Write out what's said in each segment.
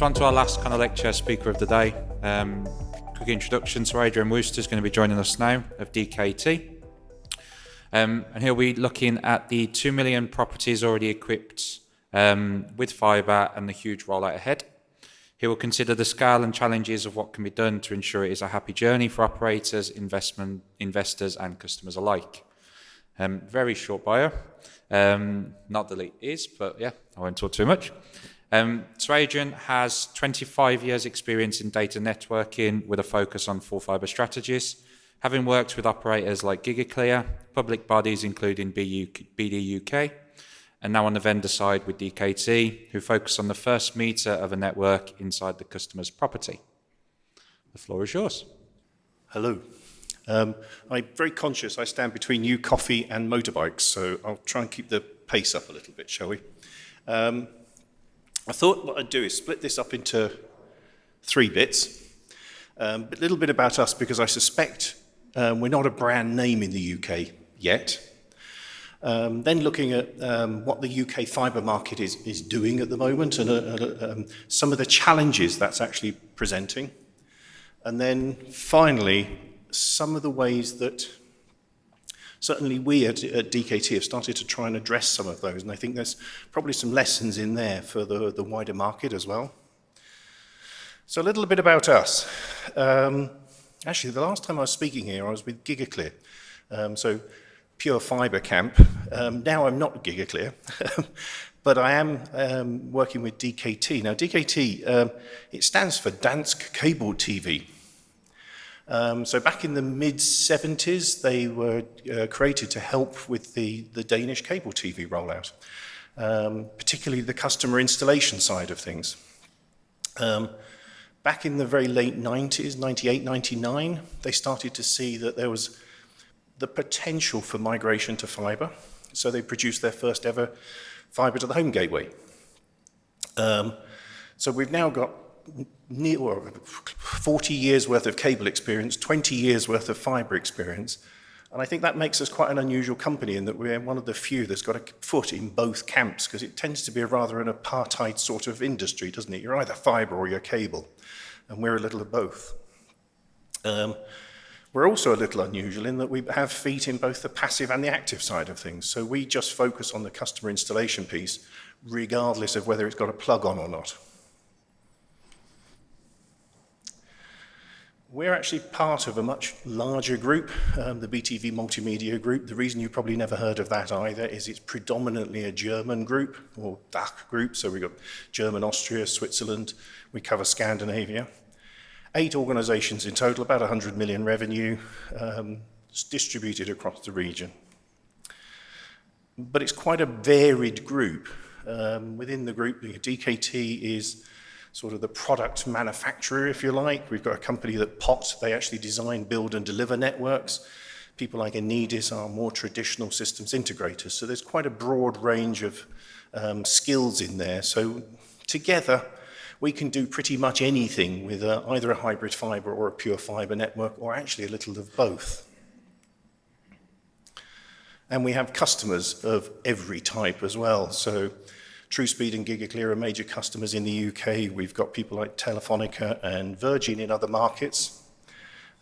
So on to our last kind of lecture speaker of the day. Quick introduction. So Adrian Wooster is going to be joining us now of DKT. And he'll be looking at the 2 million properties already equipped with fibre and the huge rollout ahead. He will consider the scale and challenges of what can be done to ensure it is a happy journey for operators, investors and customers alike. Very short bio. Not that it is, but yeah, I won't talk too much. So Adrian has 25 years experience in data networking with a focus on full fibre strategies, having worked with operators like GigaClear, public bodies including BD UK, and now on the vendor side with DKT, who focus on the first meter of a network inside the customer's property. The floor is yours. Hello. I'm very conscious I stand between you, coffee and motorbikes, so I'll try and keep the pace up a little bit, shall we? I thought what I'd do is split this up into 3 bits. A little bit about us, because I suspect we're not a brand name in the UK yet. Then looking at what the UK fibre market is doing at the moment and some of the challenges that's actually presenting. And then finally, some of the ways that certainly we at DKT have started to try and address some of those, and I think there's probably some lessons in there for the wider market as well. So a little bit about us. Actually, the last time I was speaking here, I was with GigaClear, so pure fibre camp. Now I'm not GigaClear, but I am working with DKT. Now DKT, it stands for Dansk Cable TV. So back in the mid-70s, they were created to help with the Danish cable TV rollout, particularly the customer installation side of things. Back in the very late 90s, 98, 99, they started to see that there was the potential for migration to fibre, so they produced their first ever fibre to the home gateway. So we've now got 40 years worth of cable experience, 20 years worth of fibre experience, and I think that makes us quite an unusual company in that we're one of the few that's got a foot in both camps, because it tends to be rather an apartheid sort of industry, doesn't it? You're either fibre or you're cable, and we're a little of both. We're also a little unusual in that we have feet in both the passive and the active side of things, so we just focus on the customer installation piece regardless of whether it's got a plug on or not. We're actually part of a much larger group, the BTV Multimedia group. The reason you probably never heard of that either is it's predominantly a German group, or DACH group, so we've got German, Austria, Switzerland, we cover Scandinavia. 8 organisations in total, about 100 million revenue, distributed across the region. But it's quite a varied group. Within the group, DKT is sort of the product manufacturer, if you like. We've got a company that they actually design, build and deliver networks. People like Enedis are more traditional systems integrators. So there's quite a broad range of skills in there. So together, we can do pretty much anything with either a hybrid fibre or a pure fibre network, or actually a little of both. And we have customers of every type as well. So TrueSpeed and GigaClear are major customers in the UK. We've got people like Telefonica and Virgin in other markets.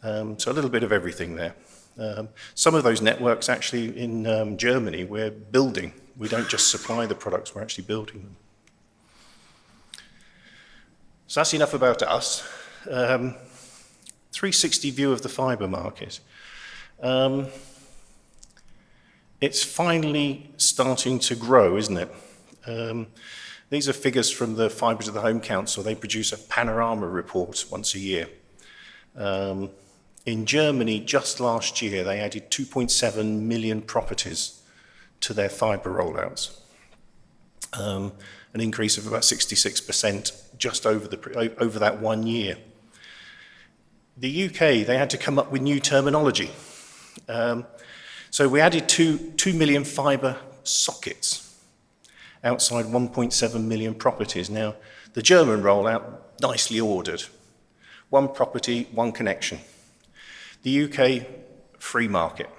So a little bit of everything there. Some of those networks actually in Germany we're building. We don't just supply the products, we're actually building them. So that's enough about us. 360 view of the fibre market. It's finally starting to grow, isn't it? These are figures from the Fibre to the Home Council. They produce a panorama report once a year. In Germany, just last year, they added 2.7 million properties to their fibre rollouts. An increase of about 66% just over that 1 year. The UK, they had to come up with new terminology. So we added 2 million fibre sockets outside 1.7 million properties. Now, the German rollout, nicely ordered. 1 property, 1 connection. The UK, free market.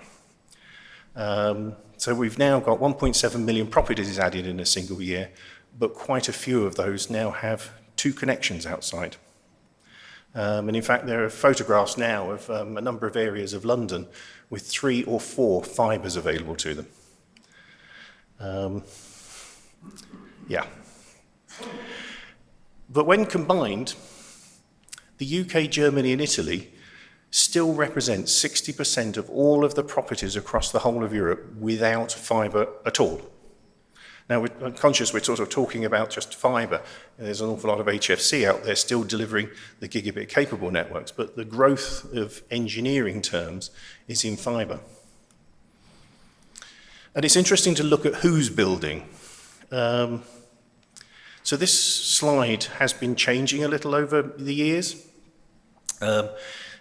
So we've now got 1.7 million properties added in a single year, but quite a few of those now have 2 connections outside. And in fact, there are photographs now of a number of areas of London with 3 or 4 fibres available to them. Yeah. But when combined, the UK, Germany and Italy still represent 60% of all of the properties across the whole of Europe without fibre at all. Now, I'm conscious we're sort of talking about just fibre. There's an awful lot of HFC out there still delivering the gigabit-capable networks, but the growth of engineering terms is in fibre. And it's interesting to look at who's building. So this slide has been changing a little over the years.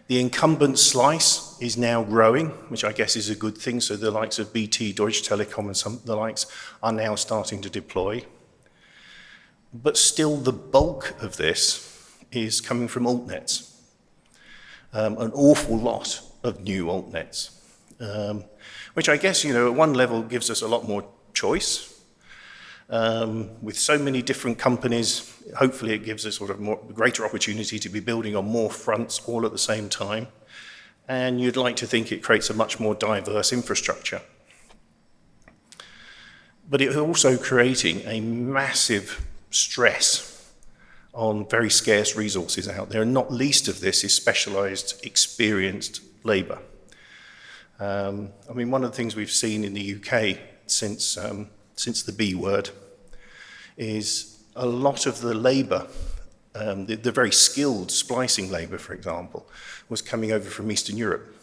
The incumbent slice is now growing, which I guess is a good thing. So the likes of BT, Deutsche Telekom and some of the likes are now starting to deploy. But still the bulk of this is coming from altnets. An awful lot of new altnets, which I guess, you know, at one level gives us a lot more choice. With so many different companies, hopefully it gives us sort of greater opportunity to be building on more fronts all at the same time. And you'd like to think it creates a much more diverse infrastructure. But it's also creating a massive stress on very scarce resources out there, and not least of this is specialised, experienced labour. I mean, one of the things we've seen in the UK since the B word is a lot of the labour, the very skilled splicing labour, for example, was coming over from Eastern Europe.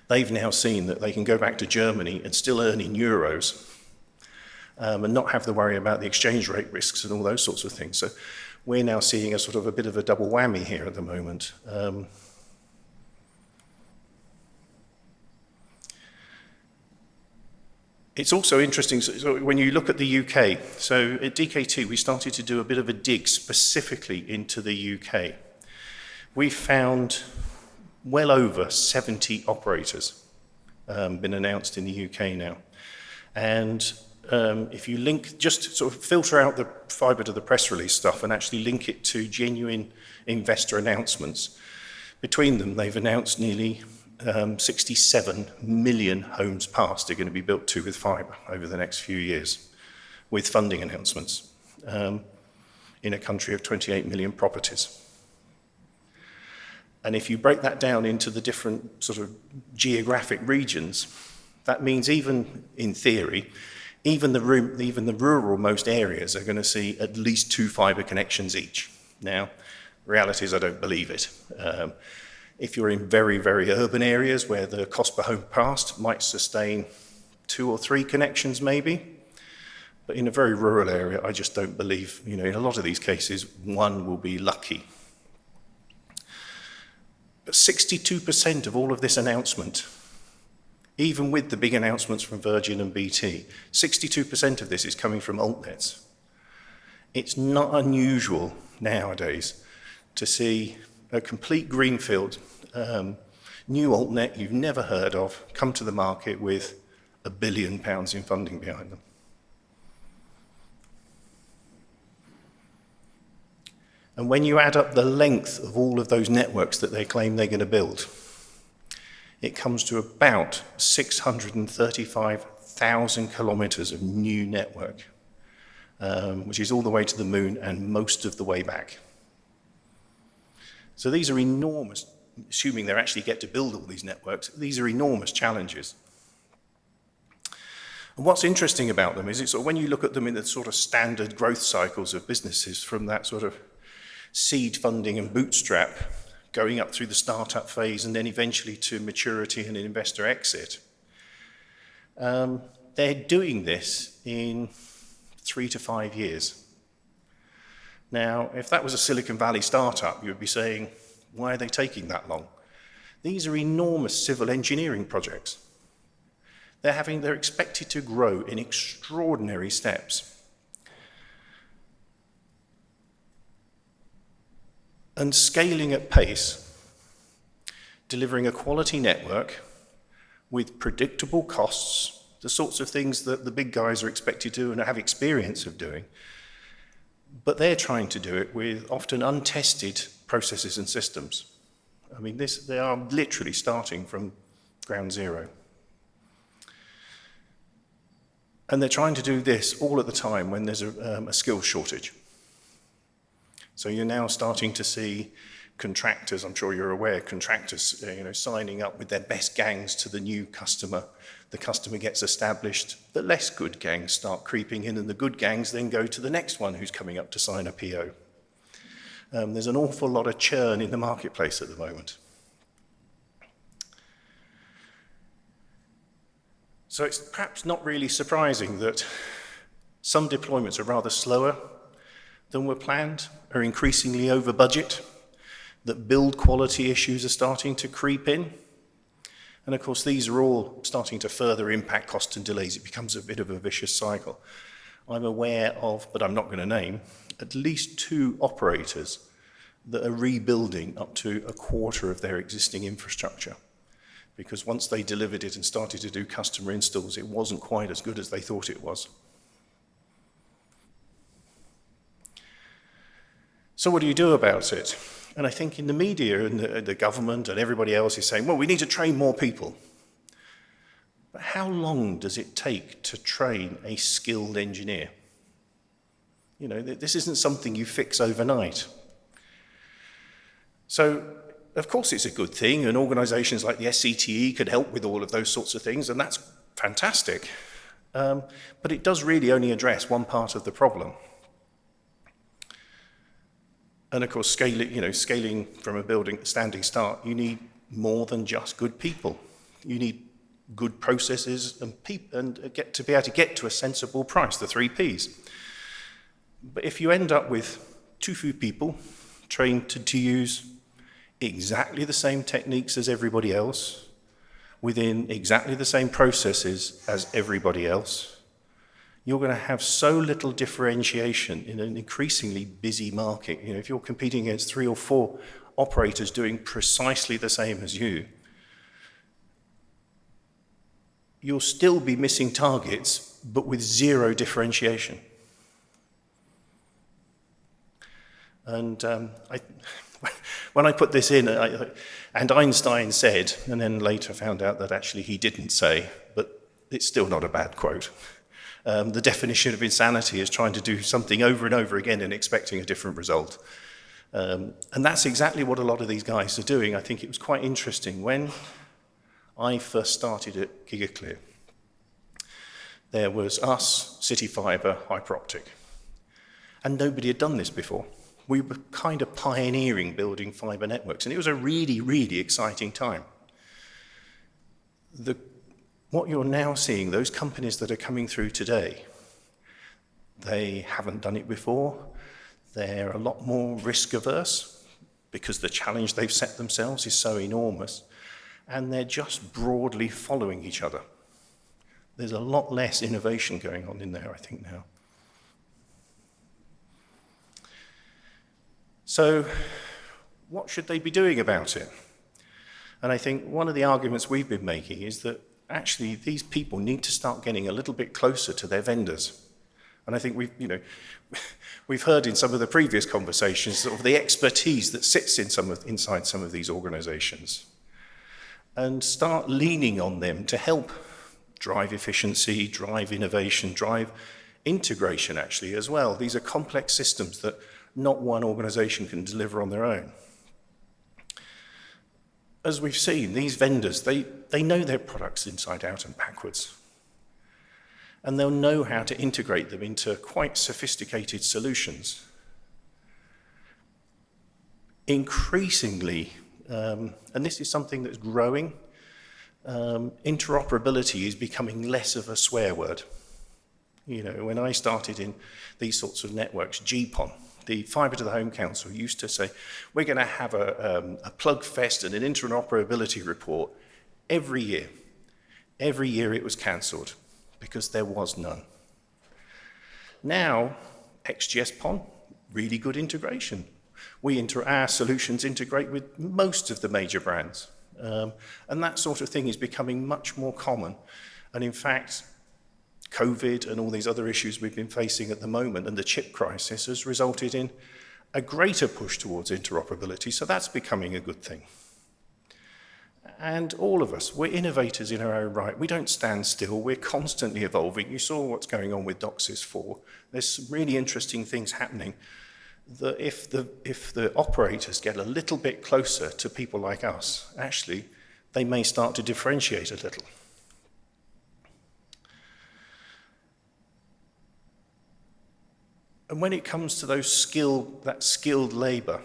They've now seen that they can go back to Germany and still earn in euros and not have to worry about the exchange rate risks and all those sorts of things. So we're now seeing a sort of a bit of a double whammy here at the moment. It's also interesting, so when you look at the UK, so at DKT we started to do a bit of a dig specifically into the UK. We found well over 70 operators been announced in the UK now. And if you link, just sort of filter out the fibre to the press release stuff and actually link it to genuine investor announcements, between them they've announced nearly 67 million homes passed are going to be built to with fibre over the next few years, with funding announcements in a country of 28 million properties. And if you break that down into the different sort of geographic regions, that means even in theory, even the rural-most areas are going to see at least 2 fibre connections each. Now, reality is I don't believe it. If you're in very, very urban areas where the cost per home passed might sustain 2 or 3 connections maybe, but in a very rural area, I just don't believe, you know, in a lot of these cases, 1 will be lucky. But 62% of all of this announcement, even with the big announcements from Virgin and BT, 62% of this is coming from altnets. It's not unusual nowadays to see a complete greenfield, new altnet you've never heard of come to the market with £1 billion in funding behind them. And when you add up the length of all of those networks that they claim they're going to build, it comes to about 635,000 kilometres of new network, which is all the way to the moon and most of the way back. So these are enormous, assuming they actually get to build all these networks, these are enormous challenges. And what's interesting about them is it's sort of when you look at them in the sort of standard growth cycles of businesses, from that sort of seed funding and bootstrap, going up through the startup phase and then eventually to maturity and an investor exit, they're doing this in 3 to 5 years. Now, if that was a Silicon Valley startup, you would be saying, why are they taking that long? These are enormous civil engineering projects. They're expected to grow in extraordinary steps. And scaling at pace, delivering a quality network with predictable costs, the sorts of things that the big guys are expected to do and have experience of doing, But they're trying to do it with often untested processes and systems. I mean, they are literally starting from ground zero. And they're trying to do this all at the time when there's a skills shortage. So you're now starting to see contractors, I'm sure you're aware, contractors signing up with their best gangs to the new customer. The customer gets established, the less good gangs start creeping in, and the good gangs then go to the next one who's coming up to sign a PO. There's an awful lot of churn in the marketplace at the moment. So it's perhaps not really surprising that some deployments are rather slower than were planned, are increasingly over budget, that build quality issues are starting to creep in. And of course, these are all starting to further impact cost and delays. It becomes a bit of a vicious cycle. I'm aware of, but I'm not going to name, at least 2 operators that are rebuilding up to a quarter of their existing infrastructure. Because once they delivered it and started to do customer installs, it wasn't quite as good as they thought it was. So what do you do about it? And I think in the media and the government and everybody else is saying, well, we need to train more people. But how long does it take to train a skilled engineer? This isn't something you fix overnight. So, of course, it's a good thing, and organisations like the SCTE could help with all of those sorts of things, and that's fantastic. But it does really only address one part of the problem. And of course, scaling from a building standing start, you need more than just good people. You need good processes and to be able to get to a sensible price, the 3 Ps. But if you end up with too few people trained to use exactly the same techniques as everybody else, within exactly the same processes as everybody else, you're going to have so little differentiation in an increasingly busy market. If you're competing against 3 or 4 operators doing precisely the same as you, you'll still be missing targets, but with 0 differentiation. And when I put this in, and Einstein said, and then later found out that actually he didn't say, but it's still not a bad quote. The definition of insanity is trying to do something over and over again and expecting a different result. And that's exactly what a lot of these guys are doing. I think it was quite interesting. When I first started at GigaClear, there was us, City Fibre, Hyperoptic. And nobody had done this before. We were kind of pioneering building fibre networks, and it was a really, really exciting time. What you're now seeing, those companies that are coming through today, they haven't done it before. They're a lot more risk averse because the challenge they've set themselves is so enormous, and they're just broadly following each other. There's a lot less innovation going on in there, I think, now. So what should they be doing about it? And I think one of the arguments we've been making is that actually these people need to start getting a little bit closer to their vendors. And I think we've heard in some of the previous conversations sort of the expertise that sits inside some of these organizations, and start leaning on them to help drive efficiency, drive innovation, drive integration actually as well. These are complex systems that not one organization can deliver on their own. As we've seen, these vendors, they know their products inside out and backwards. And they'll know how to integrate them into quite sophisticated solutions. Increasingly, and this is something that's growing, interoperability is becoming less of a swear word. When I started in these sorts of networks, GPON, the Fibre to the Home Council, used to say, we're going to have a plug fest and an interoperability report every year. Every year it was cancelled because there was none. Now, XGS-PON, really good integration. Our solutions integrate with most of the major brands. And that sort of thing is becoming much more common. And in fact, COVID and all these other issues we've been facing at the moment, and the chip crisis has resulted in a greater push towards interoperability, so that's becoming a good thing. And all of us, we're innovators in our own right. We don't stand still, we're constantly evolving. You saw what's going on with DOCSIS 4. There's some really interesting things happening that if the operators get a little bit closer to people like us, actually, they may start to differentiate a little. And when it comes to that skilled labour,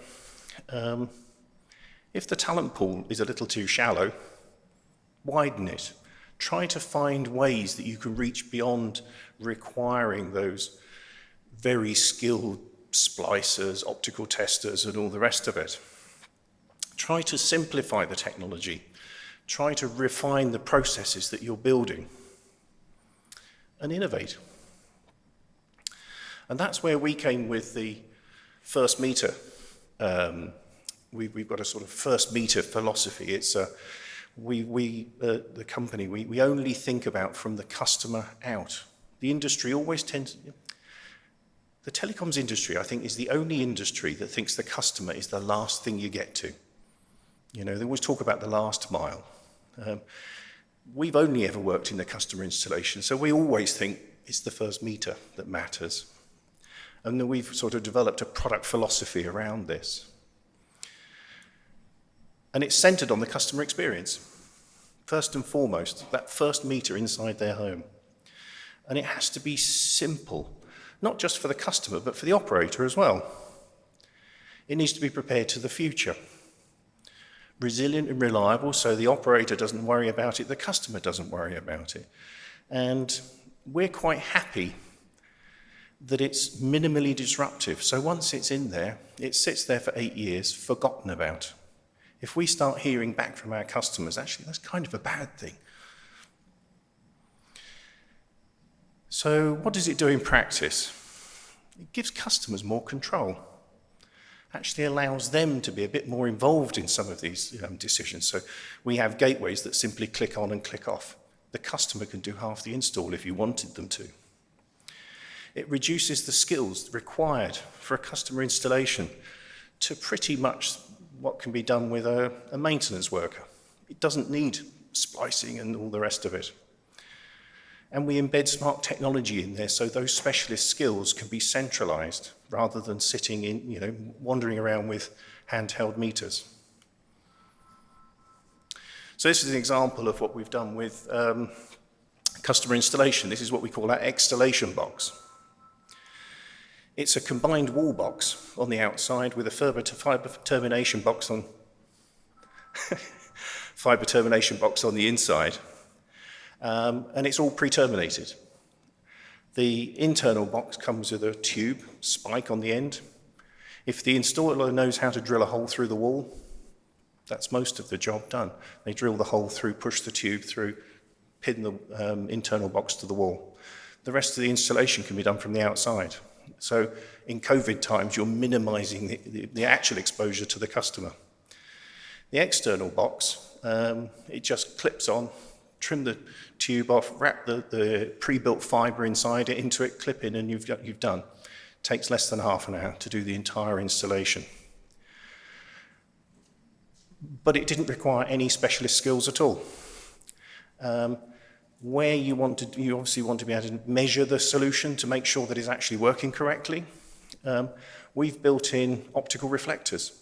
if the talent pool is a little too shallow, widen it. Try to find ways that you can reach beyond requiring those very skilled splicers, optical testers, and all the rest of it. Try to simplify the technology. Try to refine the processes that you're building. And innovate. And that's where we came with the first meter. We've got a sort of first meter philosophy. It's the company, we only think about from the customer out. The industry always tends, the telecoms industry, I think, is the only industry that thinks the customer is the last thing you get to. You know, they always talk about the last mile. We've only ever worked in the customer installation, so we always think it's the first meter that matters. And then we've sort of developed a product philosophy around this. And it's centered on the customer experience. First and foremost, that first meter inside their home. And it has to be simple, not just for the customer, but for the operator as well. It needs to be prepared to the future. Resilient and reliable, so the operator doesn't worry about it, the customer doesn't worry about it. And we're quite happy that it's minimally disruptive. So once it's in there, it sits there for 8 years, forgotten about. If we start hearing back from our customers, actually, that's kind of a bad thing. So what does it do in practice? It gives customers more control. Actually allows them to be a bit more involved in some of these decisions. So we have gateways that simply click on and click off. The customer can do half the install if you wanted them to. It reduces the skills required for a customer installation to pretty much what can be done with a maintenance worker. It doesn't need splicing and all the rest of it. And we embed smart technology in there so those specialist skills can be centralized rather than sitting in, wandering around with handheld meters. So this is an example of what we've done with customer installation. This is what we call our installation box. It's a combined wall box on the outside with a fibre termination box on fibre termination box on the inside, and it's all pre-terminated. The internal box comes with a tube spike on the end. If the installer knows how to drill a hole through the wall, that's most of the job done. They drill the hole through, push the tube through, pin the internal box to the wall. The rest of the installation can be done from the outside. So in COVID times, you're minimizing the actual exposure to the customer. The external box, it just clips on, trim the tube off, wrap the pre-built fibre inside it, into it, clip in, and you've done. Takes less than half an hour to do the entire installation. But it didn't require any specialist skills at all. Where you obviously want to be able to measure the solution to make sure that it's actually working correctly. We've built in optical reflectors,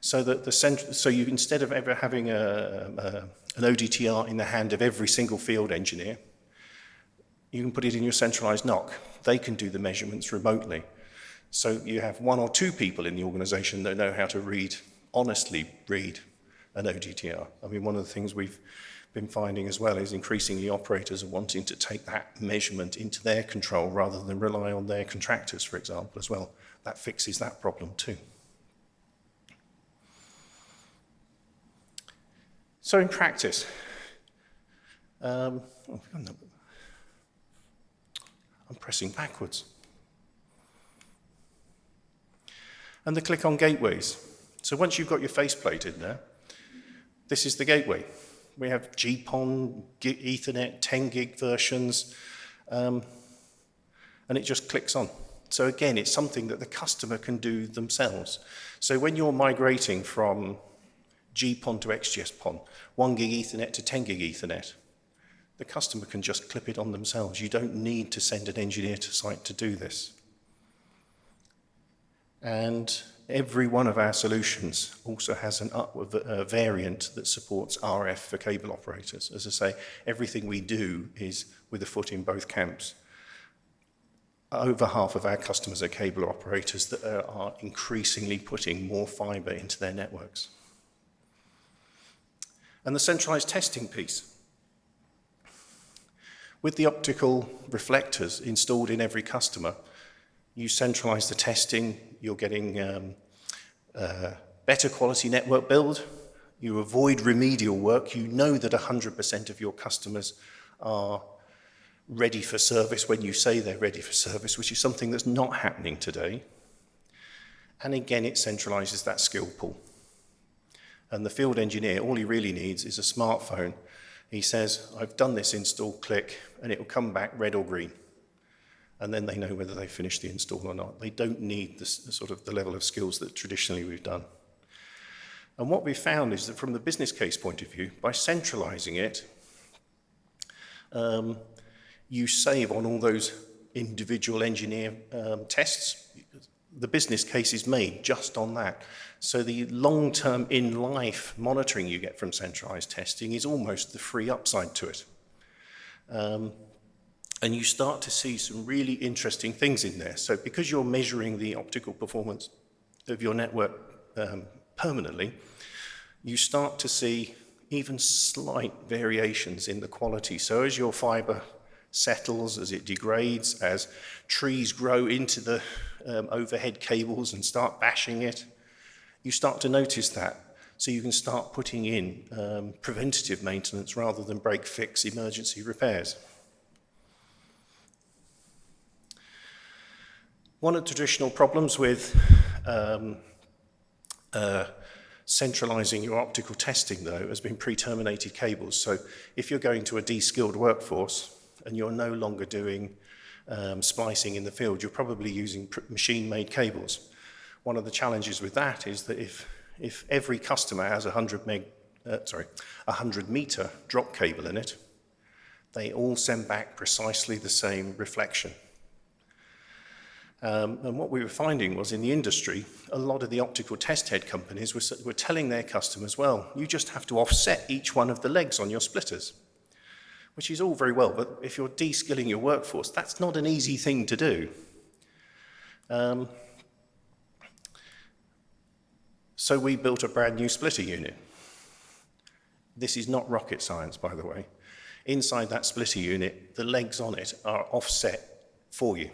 so that you instead of ever having an ODTR in the hand of every single field engineer, you can put it in your centralized NOC. They can do the measurements remotely. So you have one or two people in the organization that know how to honestly read an ODTR. I mean, one of the things we've been finding as well is increasingly operators are wanting to take that measurement into their control rather than rely on their contractors, for example, as well. That fixes that problem too. So in practice, I'm pressing backwards. And the click on gateways. So once you've got your faceplate in there, this is the gateway. We have GPON, Ethernet, 10 gig versions, and it just clicks on. So again, it's something that the customer can do themselves. So when you're migrating from GPON to XGS-PON, 1 gig Ethernet to 10 gig Ethernet, the customer can just clip it on themselves. You don't need to send an engineer to site to do this. And every one of our solutions also has a variant that supports RF for cable operators. As I say, everything we do is with a foot in both camps. Over half of our customers are cable operators that are increasingly putting more fibre into their networks. And the centralized testing piece. With the optical reflectors installed in every customer, you centralize the testing, you're getting better quality network build, you avoid remedial work, you know that 100% of your customers are ready for service when you say they're ready for service, which is something that's not happening today. And again, it centralizes that skill pool. And the field engineer, all he really needs is a smartphone. He says, I've done this install, click, and it will come back red or green. And then they know whether they finished the install or not. They don't need the level of skills that traditionally we've done. And what we found is that from the business case point of view, by centralizing it, you save on all those individual engineer tests. The business case is made just on that. So the long-term in-life monitoring you get from centralized testing is almost the free upside to it. And you start to see some really interesting things in there. So because you're measuring the optical performance of your network permanently, you start to see even slight variations in the quality. So as your fibre settles, as it degrades, as trees grow into the overhead cables and start bashing it, you start to notice that. So you can start putting in preventative maintenance rather than break-fix emergency repairs. One of the traditional problems with centralizing your optical testing, though, has been preterminated cables. So if you're going to a de-skilled workforce and you're no longer doing splicing in the field, you're probably using machine-made cables. One of the challenges with that is that if every customer has a 100 meter drop cable in it, they all send back precisely the same reflection. And what we were finding was in the industry, a lot of the optical test head companies were telling their customers, well, you just have to offset each one of the legs on your splitters, which is all very well, but if you're de-skilling your workforce, that's not an easy thing to do. So we built a brand new splitter unit. This is not rocket science, by the way. Inside that splitter unit, the legs on it are offset for you.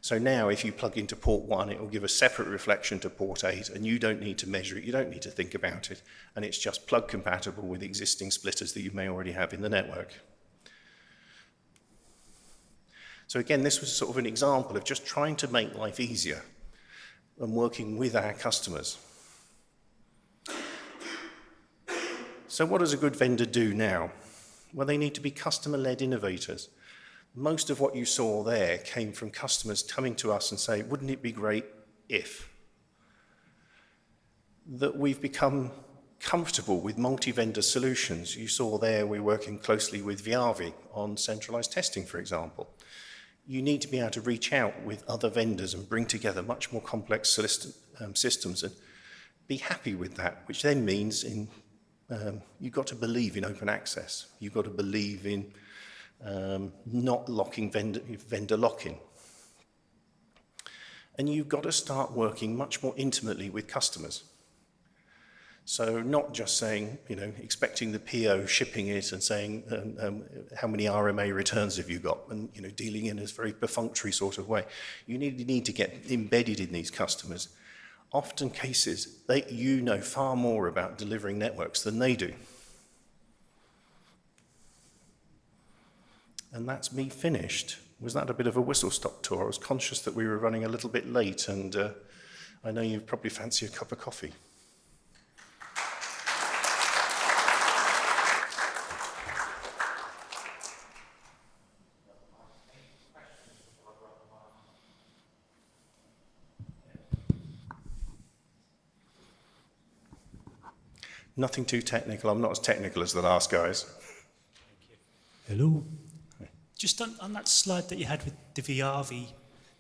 So now if you plug into port 1, it will give a separate reflection to port 8, and you don't need to measure it, you don't need to think about it, and it's just plug compatible with existing splitters that you may already have in the network. So again, this was sort of an example of just trying to make life easier and working with our customers. So what does a good vendor do now? Well, they need to be customer-led innovators. Most of what you saw there came from customers coming to us and saying, wouldn't it be great if? That we've become comfortable with multi-vendor solutions. You saw there we're working closely with Viavi on centralized testing, for example. You need to be able to reach out with other vendors and bring together much more complex systems and be happy with that, which then means you've got to believe in open access. You've got to believe in not locking vendor lock-in. And you've got to start working much more intimately with customers. So not just saying, expecting the PO, shipping it and saying, how many RMA returns have you got? And, dealing in a very perfunctory sort of way. You need to get embedded in these customers. Often cases, you know far more about delivering networks than they do. And that's me finished. Was that a bit of a whistle-stop tour? I was conscious that we were running a little bit late, and I know you probably fancy a cup of coffee. Nothing too technical. I'm not as technical as the last guys. Hello. Just on that slide that you had with the VRV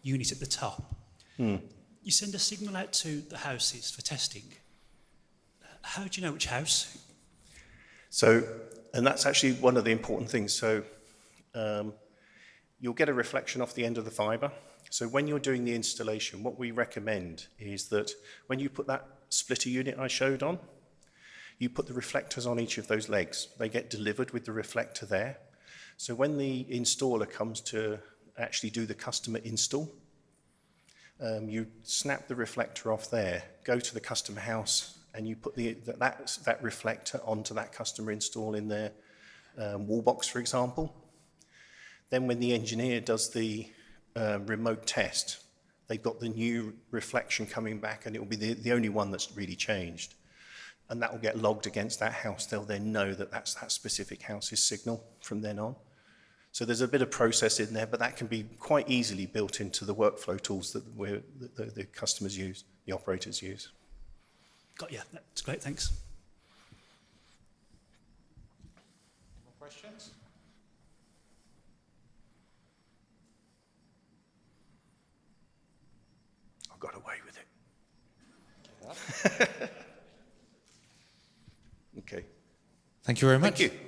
unit at the top, you send a signal out to the houses for testing. How do you know which house? So, and that's actually one of the important things. So you'll get a reflection off the end of the fibre. So when you're doing the installation, what we recommend is that when you put that splitter unit I showed on, you put the reflectors on each of those legs. They get delivered with the reflector there. So when the installer comes to actually do the customer install, you snap the reflector off there, go to the customer house, and you put that reflector onto that customer install in their wall box, for example. Then when the engineer does the remote test, they've got the new reflection coming back, and it will be the only one that's really changed. And that will get logged against that house. They'll then know that that's that specific house's signal from then on. So there's a bit of process in there, but that can be quite easily built into the workflow tools that the customers use, the operators use. Got you. That's great. Thanks. More questions? I got away with it. Okay. Thank you very much. Thank you.